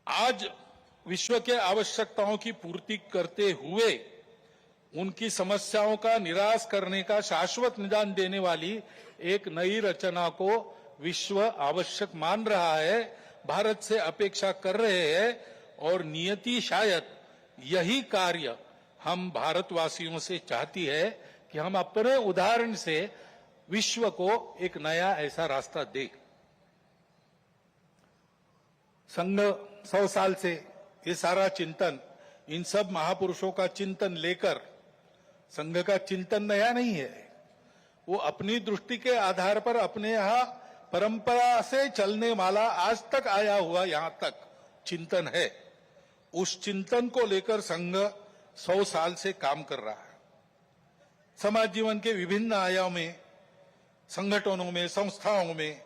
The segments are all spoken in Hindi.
आज विश्व के आवश्यकताओं की पूर्ति करते हुए उनकी समस्याओं का निराश करने का शाश्वत निदान देने वाली एक नई रचना को विश्व आवश्यक मान रहा है, भारत से अपेक्षा कर रहे हैं और नियति शायद यही कार्य हम भारतवासियों से चाहती है कि हम अपने उदाहरण से विश्व को एक नया ऐसा रास्ता दें। संघ 100 साल से ये सारा चिंतन, इन सब महापुरुषों का चिंतन लेकर, संघ का चिंतन नया नहीं है, वो अपनी दृष्टि के आधार पर अपने यहां परंपरा से चलने वाला आज तक आया हुआ यहां तक चिंतन है। उस चिंतन को लेकर संघ 100 साल से काम कर रहा है। समाज जीवन के विभिन्न आयामों में, संगठनों में, संस्थाओं में,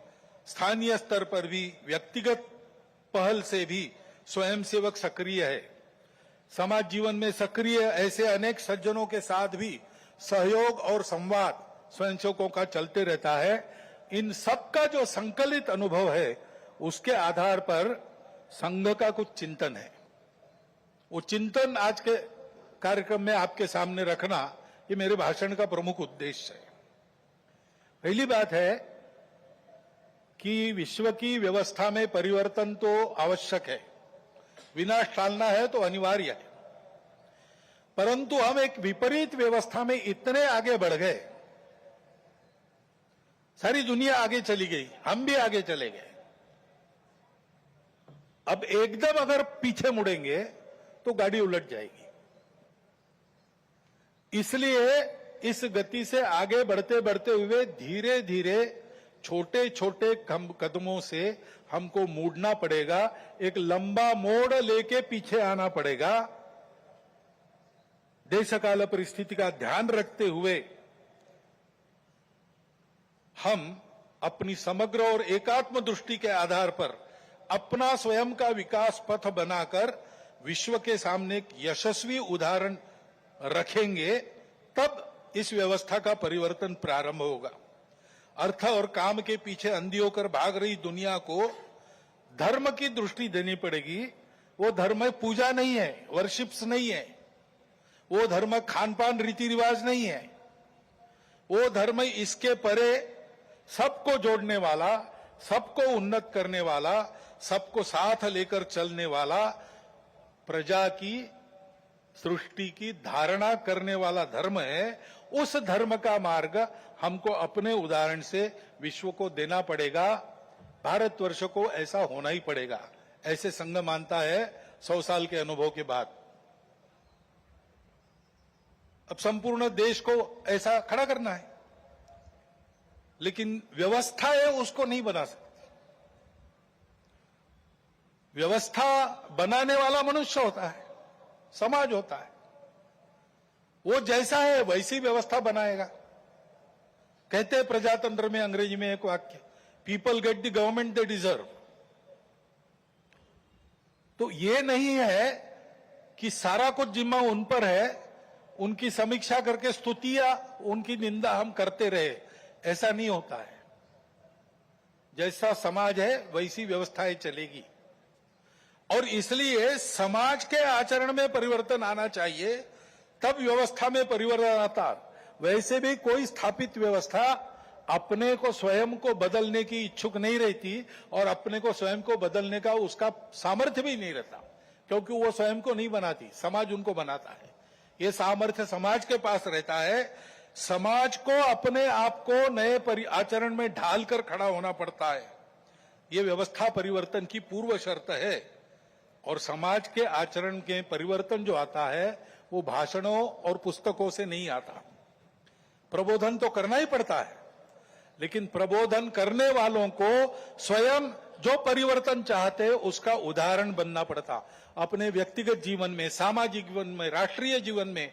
स्थानीय स्तर पर भी, व्यक्तिगत पहल से भी स्वयंसेवक सक्रिय है। समाज जीवन में सक्रिय ऐसे अनेक सज्जनों के साथ भी सहयोग और संवाद स्वयंसेवकों का चलते रहता है। इन सब का जो संकलित अनुभव है, उसके आधार पर संघ का कुछ चिंतन है। वो चिंतन आज के कार्यक्रम में आपके सामने रखना, ये मेरे भाषण का प्रमुख उद्देश्य है। पहली बात है कि विश्व की व्यवस्था में परिवर्तन तो आवश्यक है, विनाश टालना है तो अनिवार्य है, परंतु हम एक विपरीत व्यवस्था में इतने आगे बढ़ गए, सारी दुनिया आगे चली गई, हम भी आगे चले गए। अब एकदम अगर पीछे मुड़ेंगे तो गाड़ी उलट जाएगी। इसलिए इस गति से आगे बढ़ते बढ़ते हुए धीरे धीरे छोटे छोटे कदमों से हमको मुड़ना पड़ेगा, एक लंबा मोड़ लेके पीछे आना पड़ेगा। देशकाल परिस्थिति का ध्यान रखते हुए हम अपनी समग्र और एकात्म दृष्टि के आधार पर अपना स्वयं का विकास पथ बनाकर विश्व के सामने एक यशस्वी उदाहरण रखेंगे, तब इस व्यवस्था का परिवर्तन प्रारंभ होगा। अर्थ और काम के पीछे अंधी होकर भाग रही दुनिया को धर्म की दृष्टि देनी पड़ेगी। वो धर्म पूजा नहीं है, वर्शिप्स नहीं है, वो धर्म खान पान रीति रिवाज नहीं है, वो धर्म इसके परे सबको जोड़ने वाला, सबको उन्नत करने वाला, सबको साथ लेकर चलने वाला, प्रजा की सृष्टि की धारणा करने वाला धर्म है। उस धर्म का मार्ग हमको अपने उदाहरण से विश्व को देना पड़ेगा। भारतवर्ष को ऐसा होना ही पड़ेगा, ऐसे संघ मानता है 100 साल के अनुभव के बाद। अब संपूर्ण देश को ऐसा खड़ा करना है, लेकिन व्यवस्था है उसको नहीं बना सकते। व्यवस्था बनाने वाला मनुष्य होता है, समाज होता है, वो जैसा है वैसी व्यवस्था बनाएगा। कहते हैं प्रजातंत्र में अंग्रेजी में एक वाक्य, people get the government they deserve. तो ये नहीं है कि सारा कुछ जिम्मा उन पर है, उनकी समीक्षा करके स्तुतियां, उनकी निंदा हम करते रहे, ऐसा नहीं होता है। जैसा समाज है वैसी व्यवस्थाएं चलेगी, और इसलिए समाज के आचरण में परिवर्तन आना चाहिए, तब व्यवस्था में परिवर्तन आता। वैसे भी कोई स्थापित व्यवस्था अपने को स्वयं को बदलने की इच्छुक नहीं रहती, और अपने को स्वयं को बदलने का उसका सामर्थ्य भी नहीं रहता, क्योंकि वो स्वयं को नहीं बनाती, समाज उनको बनाता है। ये सामर्थ्य समाज के पास रहता है। समाज को अपने आप को नए आचरण में ढालकर खड़ा होना पड़ता है। ये व्यवस्था परिवर्तन की पूर्व शर्त है, और समाज के आचरण के परिवर्तन जो आता है वो भाषणों और पुस्तकों से नहीं आता। प्रबोधन तो करना ही पड़ता है, लेकिन प्रबोधन करने वालों को स्वयं जो परिवर्तन चाहते हैं उसका उदाहरण बनना पड़ता। अपने व्यक्तिगत जीवन में, सामाजिक जीवन में, राष्ट्रीय जीवन में,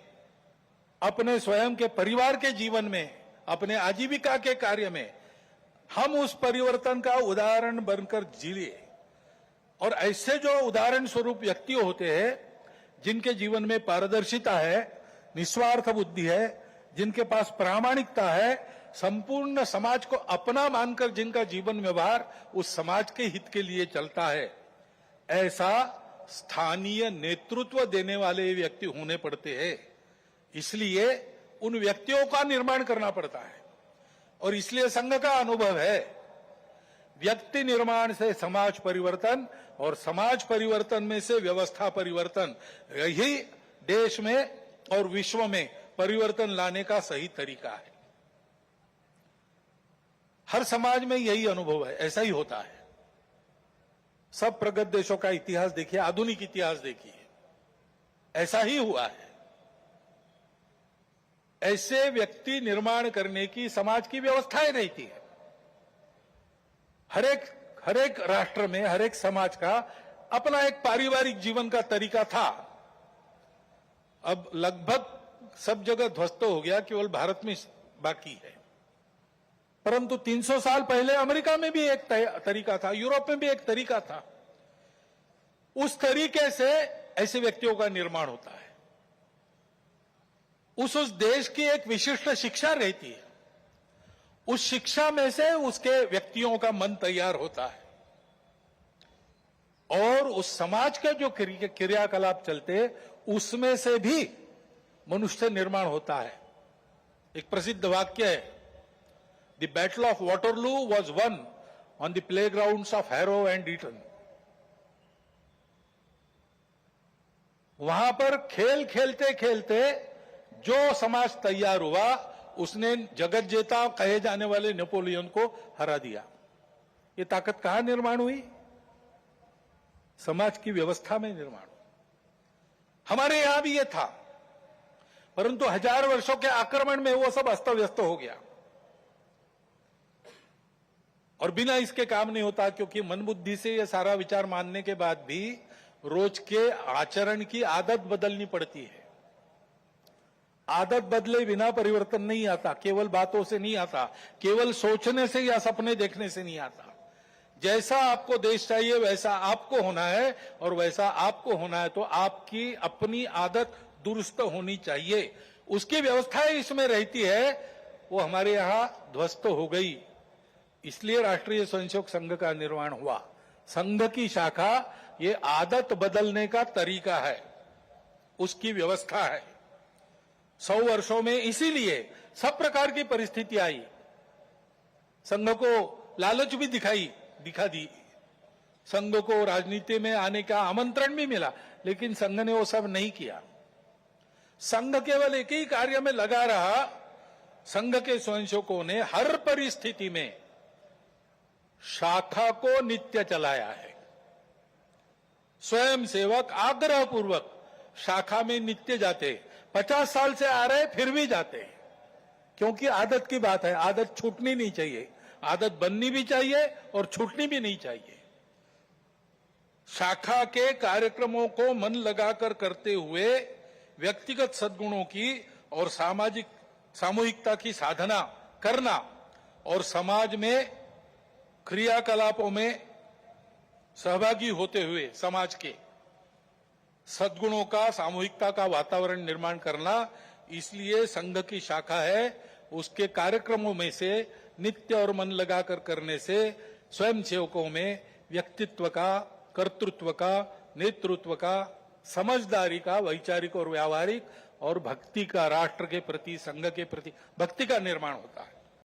अपने स्वयं के परिवार के जीवन में, अपने आजीविका के कार्य में हम उस परिवर्तन का उदाहरण बनकर जिए। और ऐसे जो उदाहरण स्वरूप व्यक्ति होते हैं, जिनके जीवन में पारदर्शिता है, निस्वार्थ बुद्धि है, जिनके पास प्रामाणिकता है, संपूर्ण समाज को अपना मानकर जिनका जीवन व्यवहार उस समाज के हित के लिए चलता है, ऐसा स्थानीय नेतृत्व देने वाले व्यक्ति होने पड़ते हैं। इसलिए उन व्यक्तियों का निर्माण करना पड़ता है और इसलिए संघ का अनुभव है व्यक्ति निर्माण से समाज परिवर्तन और समाज परिवर्तन में से व्यवस्था परिवर्तन, यही देश में और विश्व में परिवर्तन लाने का सही तरीका है। हर समाज में यही अनुभव है, ऐसा ही होता है। सब प्रगत देशों का इतिहास देखिए, आधुनिक इतिहास देखिए, ऐसा ही हुआ है। ऐसे व्यक्ति निर्माण करने की समाज की व्यवस्थाएं रहती है। हर एक राष्ट्र में, हर एक समाज का अपना एक पारिवारिक जीवन का तरीका था। अब लगभग सब जगह ध्वस्त हो गया, केवल भारत में बाकी है। परंतु 300 साल पहले अमेरिका में भी एक तरीका था, यूरोप में भी एक तरीका था। उस तरीके से ऐसे व्यक्तियों का निर्माण होता है। उस देश की एक विशिष्ट शिक्षा रहती है। उस शिक्षा में से उसके व्यक्तियों का मन तैयार होता है और उस समाज के जो क्रियाकलाप चलते, उसमें से भी मनुष्य निर्माण होता है। एक प्रसिद्ध वाक्य है, the battle of Waterloo was won on the playgrounds of Harrow and Eton. वहां पर खेल खेलते खेलते जो समाज तैयार हुआ, उसने जगत जेता कहे जाने वाले नेपोलियन को हरा दिया। ये ताकत कहां निर्माण हुई? समाज की व्यवस्था में निर्माण। हमारे यहां भी ये था, परंतु 1000 वर्षों के आक्रमण में वो सब अस्त व्यस्त हो गया और बिना इसके काम नहीं होता, क्योंकि मन बुद्धि से ये सारा विचार मानने के बाद भी रोज के आचरण की आदत बदलनी पड़ती है। आदत बदले बिना परिवर्तन नहीं आता, केवल बातों से नहीं आता, केवल सोचने से या सपने देखने से नहीं आता। जैसा आपको देश चाहिए वैसा आपको होना है, और वैसा आपको होना है तो आपकी अपनी आदत दुरुस्त होनी चाहिए। उसकी व्यवस्थाएं इसमें रहती है, वो हमारे यहां ध्वस्त हो गई। इसलिए राष्ट्रीय स्वयंसेवक संघ का निर्माण हुआ। संघ की शाखा ये आदत बदलने का तरीका है, उसकी व्यवस्था है। 100 वर्षों में इसीलिए सब प्रकार की परिस्थिति आई। संघ को लालच भी दिखा दी, संघ को राजनीति में आने का आमंत्रण भी मिला, लेकिन संघ ने वो सब नहीं किया। संघ केवल एक ही कार्य में लगा रहा। संघ के स्वयंसेवकों ने हर परिस्थिति में शाखा को नित्य चलाया है। स्वयंसेवक आग्रहपूर्वक शाखा में नित्य जाते, 50 साल से आ रहे फिर भी जाते, क्योंकि आदत की बात है। आदत छूटनी नहीं चाहिए, आदत बननी भी चाहिए और छूटनी भी नहीं चाहिए। शाखा के कार्यक्रमों को मन लगाकर करते हुए व्यक्तिगत सद्गुणों की और सामूहिकता की साधना करना और समाज में क्रियाकलापों में सहभागी होते हुए समाज के सद्गुणों का, सामूहिकता का वातावरण निर्माण करना, इसलिए संघ की शाखा है। उसके कार्यक्रमों में से नित्य और मन लगाकर करने से स्वयंसेवकों में व्यक्तित्व का, कर्तृत्व का, नेतृत्व का, समझदारी का, वैचारिक और व्यावहारिक और भक्ति का, राष्ट्र के प्रति, संघ के प्रति भक्ति का निर्माण होता है।